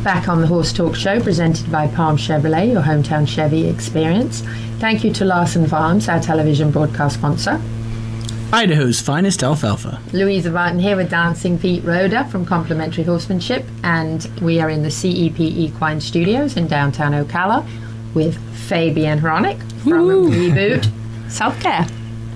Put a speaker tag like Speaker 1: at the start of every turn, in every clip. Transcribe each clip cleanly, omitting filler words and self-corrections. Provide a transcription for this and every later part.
Speaker 1: Back on the Horse Talk Show, presented by Palm Chevrolet, your hometown Chevy experience. Thank you to Larson Farms, our television broadcast sponsor.
Speaker 2: Idaho's finest alfalfa.
Speaker 1: Louisa Barton here with Dancing Pete Roda from Complimentary Horsemanship, and we are in the CEP Equine Studios in downtown Ocala with Fabien Hronec from Reboot Self Care.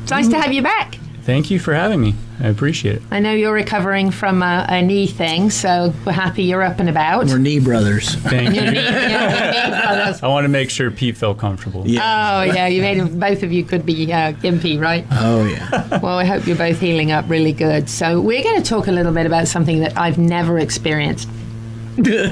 Speaker 1: It's nice to have you back.
Speaker 3: Thank you for having me. I appreciate it.
Speaker 1: I know you're recovering from a knee thing, so we're happy you're up and about.
Speaker 2: We're knee brothers.
Speaker 3: Thank you.
Speaker 1: Knee brothers.
Speaker 3: I want to make sure Pete felt comfortable.
Speaker 2: Yeah.
Speaker 1: Oh, yeah, you made him, both of you could be gimpy, right?
Speaker 2: Oh, yeah.
Speaker 1: Well, I hope you're both healing up really good. So we're going to talk a little bit about something that I've never experienced. Did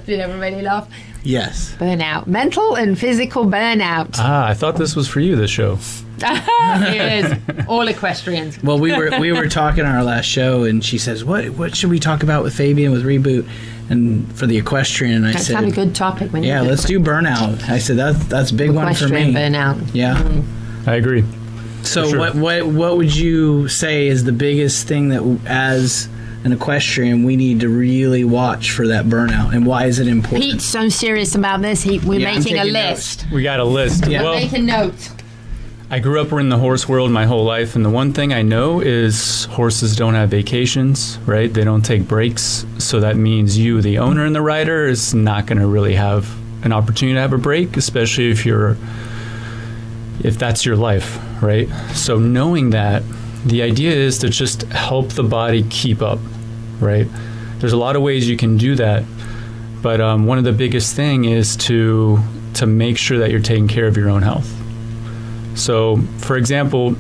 Speaker 1: everybody laugh?
Speaker 2: Yes.
Speaker 1: Burnout. Mental and physical burnout.
Speaker 3: I thought this was for you, this show.
Speaker 1: It is. All equestrians.
Speaker 2: Well, we were talking on our last show, and she says, "What should we talk about with Fabien with Reboot and for the equestrian?" And I
Speaker 1: That's
Speaker 2: said,
Speaker 1: not a good topic. When
Speaker 2: "Yeah, let's do burnout." I said, "That's a big one for me."
Speaker 1: Equestrian burnout.
Speaker 2: Yeah.
Speaker 3: I agree.
Speaker 2: So
Speaker 3: sure.
Speaker 2: what would you say is the biggest thing that as an equestrian we need to really watch for that burnout, and why is it important?
Speaker 1: Pete's so serious about this. We're
Speaker 2: Yeah, I'm
Speaker 1: making a
Speaker 2: taking
Speaker 1: list.
Speaker 3: We got a list.
Speaker 2: Yeah.
Speaker 3: Well,
Speaker 1: Make a note.
Speaker 3: I grew up in the horse world my whole life, and the one thing I know is horses don't have vacations, right? They don't take breaks. So that means you, the owner and the rider, is not going to really have an opportunity to have a break, especially if that's your life, right? So knowing that, the idea is to just help the body keep up, right? There's a lot of ways you can do that, but one of the biggest thing is to make sure that you're taking care of your own health. So, for example,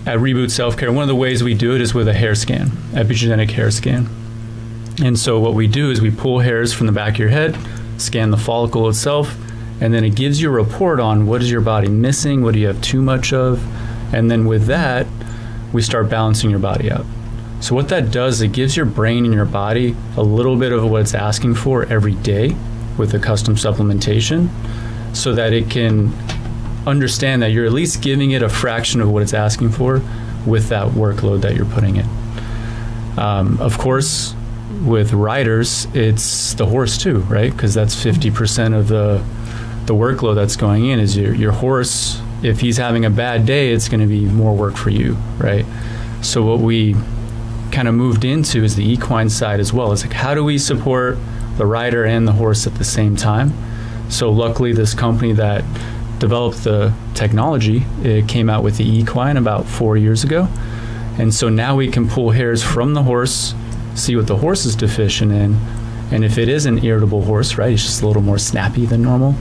Speaker 3: at Reboot Self Care, one of the ways we do it is with a hair scan, epigenetic hair scan. And so what we do is we pull hairs from the back of your head, scan the follicle itself, and then it gives you a report on what is your body missing, what do you have too much of, and then with that, we start balancing your body out. So what that does, it gives your brain and your body a little bit of what it's asking for every day with a custom supplementation, so that it can understand that you're at least giving it a fraction of what it's asking for with that workload that you're putting in. Of course, with riders, it's the horse too, right? Because that's 50% of the workload that's going in is your horse. If he's having a bad day, it's going to be more work for you, right? So what we kind of moved into is the equine side as well. It's like, how do we support the rider and the horse at the same time? So luckily, this company that developed the technology, it came out with the equine about 4 years ago, and so now we can pull hairs from the horse, see what the horse is deficient in, and if it is an irritable horse, right, it's just a little more snappy than normal,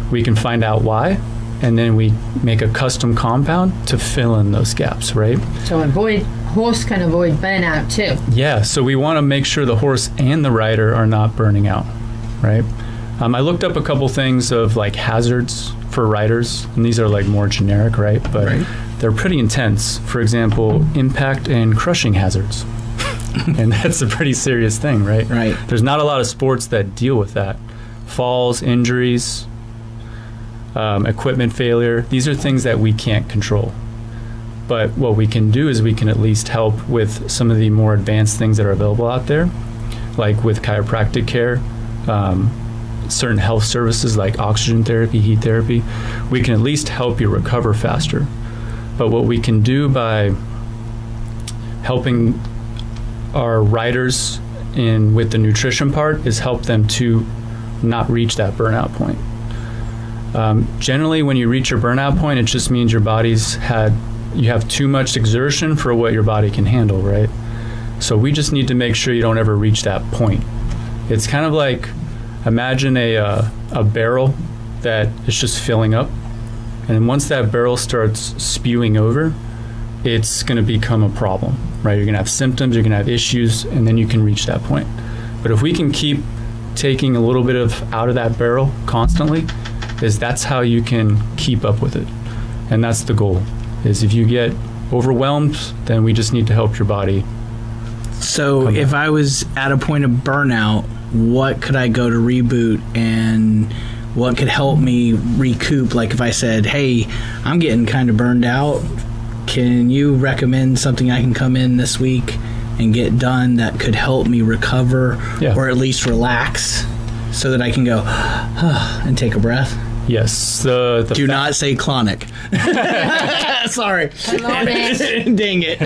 Speaker 3: we can find out why, and then we make a custom compound to fill in those gaps, right?
Speaker 1: So horse can avoid burnout too.
Speaker 3: Yeah, so we want to make sure the horse and the rider are not burning out, right? I looked up a couple things of like hazards for riders, and these are like more generic, right? But they're pretty intense. For example, impact and crushing hazards. And that's a pretty serious thing, right?
Speaker 2: Right.
Speaker 3: There's not a lot of sports that deal with that. Falls, injuries, equipment failure, these are things that we can't control. But what we can do is we can at least help with some of the more advanced things that are available out there, like with chiropractic care, certain health services like oxygen therapy, heat therapy. We can at least help you recover faster. But what we can do by helping our riders with the nutrition part is help them to not reach that burnout point. Generally, when you reach your burnout point, it just means you have too much exertion for what your body can handle, right? So we just need to make sure you don't ever reach that point. It's kind of like, imagine a barrel that is just filling up, and once that barrel starts spewing over, it's going to become a problem, right? You're going to have symptoms, you're going to have issues, and then you can reach that point. But if we can keep taking a little bit out of that barrel constantly, that's how you can keep up with it. And that's the goal, is if you get overwhelmed, then we just need to help your body.
Speaker 2: So if I was at a point of burnout, what could I go to Reboot and what could help me recoup? Like if I said, hey, I'm getting kind of burned out, can you recommend something I can come in this week and get done that could help me recover or at least relax so that I can go and take a breath?
Speaker 3: Yes.
Speaker 2: Do not say clonic. Sorry. Dang it.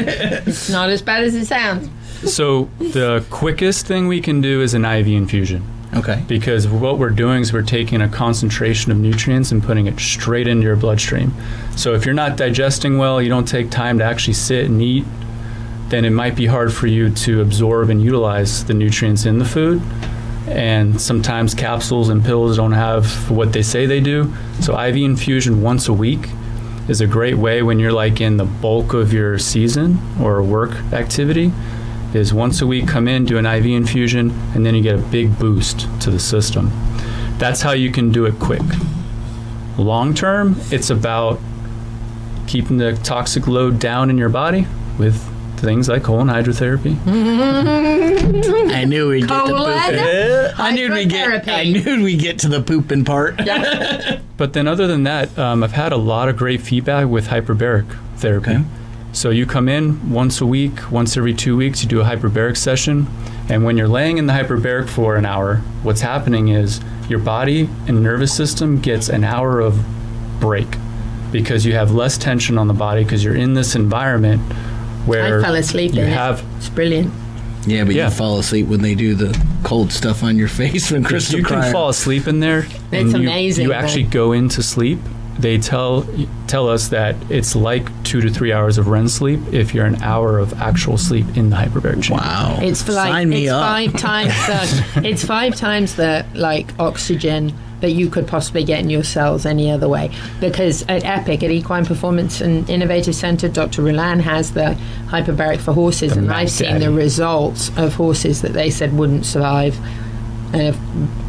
Speaker 1: It's not as bad as it sounds.
Speaker 3: So the quickest thing we can do is an IV infusion.
Speaker 2: Okay.
Speaker 3: Because what we're doing is we're taking a concentration of nutrients and putting it straight into your bloodstream. So if you're not digesting well, you don't take time to actually sit and eat, then it might be hard for you to absorb and utilize the nutrients in the food. And sometimes capsules and pills don't have what they say they do. So IV infusion once a week is a great way when you're like in the bulk of your season or work activity, is once a week come in, do an IV infusion, and then you get a big boost to the system. That's how you can do it quick. Long term, it's about keeping the toxic load down in your body with things like colon hydrotherapy.
Speaker 2: I knew we'd get to pooping. I knew we'd get to the pooping part.
Speaker 1: Yeah.
Speaker 3: But then other than that, I've had a lot of great feedback with hyperbaric therapy.
Speaker 2: Okay.
Speaker 3: So you come in once a week, once every 2 weeks, you do a hyperbaric session. And when you're laying in the hyperbaric for an hour, what's happening is your body and nervous system gets an hour of break because you have less tension on the body because you're in this environment where
Speaker 1: I fell asleep in it. It's brilliant.
Speaker 2: Yeah, but you fall asleep when they do the cold stuff on your face when Crystal
Speaker 3: You can fall asleep in there.
Speaker 1: It's amazing.
Speaker 3: You actually go into sleep. They tell us that it's like 2 to 3 hours of REM sleep if you're an hour of actual sleep in the hyperbaric chamber.
Speaker 2: Wow!
Speaker 1: It's for like
Speaker 2: Sign me up.
Speaker 1: 5 times the it's 5 times the like oxygen that you could possibly get in your cells any other way. Because at EPIC, at Equine Performance and Innovative Center, Dr. Rulan has the hyperbaric for horses, and I've seen the results of horses that they said wouldn't survive, and have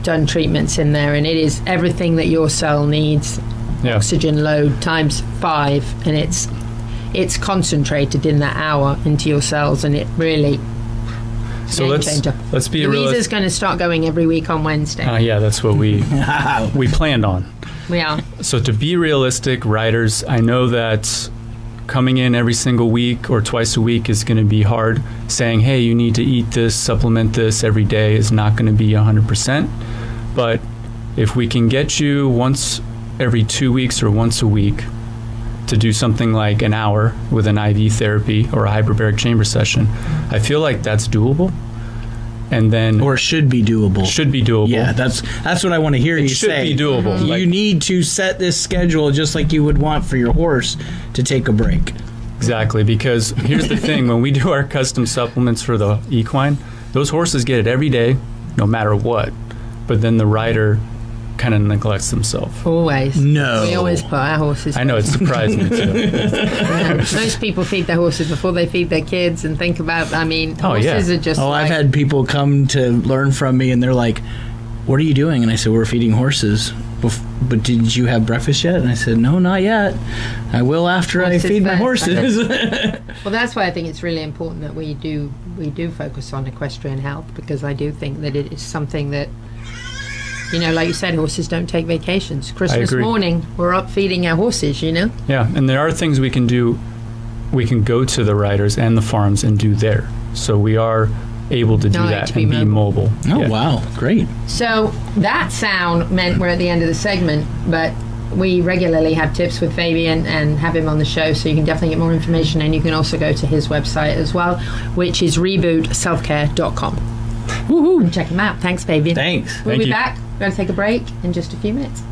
Speaker 1: done treatments in there, and it is everything that your cell needs. Oxygen load times 5, and it's concentrated in that hour into your cells, and it really
Speaker 3: so let's be real.
Speaker 1: Louisa's going to start going every week on Wednesday.
Speaker 3: Yeah, that's what we planned on.
Speaker 1: We are.
Speaker 3: So to be realistic, riders, I know that coming in every single week or twice a week is going to be hard. Saying, hey, you need to eat this, supplement this every day is not going to be 100%. But if we can get you once every 2 weeks or once a week to do something like an hour with an IV therapy or a hyperbaric chamber session, I feel like that's doable. And then
Speaker 2: should be doable.
Speaker 3: Should be doable.
Speaker 2: Yeah, that's what I want to hear you say.
Speaker 3: It should be doable.
Speaker 2: Mm-hmm. You need to set this schedule just like you would want for your horse to take a break.
Speaker 3: Exactly, because here's the thing. When we do our custom supplements for the equine, those horses get it every day, no matter what. But then the rider kind of neglects themselves.
Speaker 1: Always.
Speaker 2: No.
Speaker 1: We always put our horses.
Speaker 3: I know, it surprised me too.
Speaker 1: Most people feed their horses before they feed their kids and think about, horses are just
Speaker 2: I've had people come to learn from me and they're like, what are you doing? And I said, we're feeding horses. But did you have breakfast yet? And I said, no, not yet. I will after I feed my horses.
Speaker 1: Well, that's why I think it's really important that we do focus on equestrian health, because I do think that it is something that, like you said, horses don't take vacations. Christmas morning, we're up feeding our horses, Yeah,
Speaker 3: and there are things we can do. We can go to the riders and the farms and do there. So we are able to do that and be mobile.
Speaker 2: Oh, wow. Great.
Speaker 1: So that sound meant we're at the end of the segment, but we regularly have tips with Fabien and have him on the show, so you can definitely get more information, and you can also go to his website as well, which is rebootselfcare.com. Woohoo! And check him out. Thanks, Fabien.
Speaker 2: Thanks.
Speaker 1: We'll be back. We're going to take a break in just a few minutes.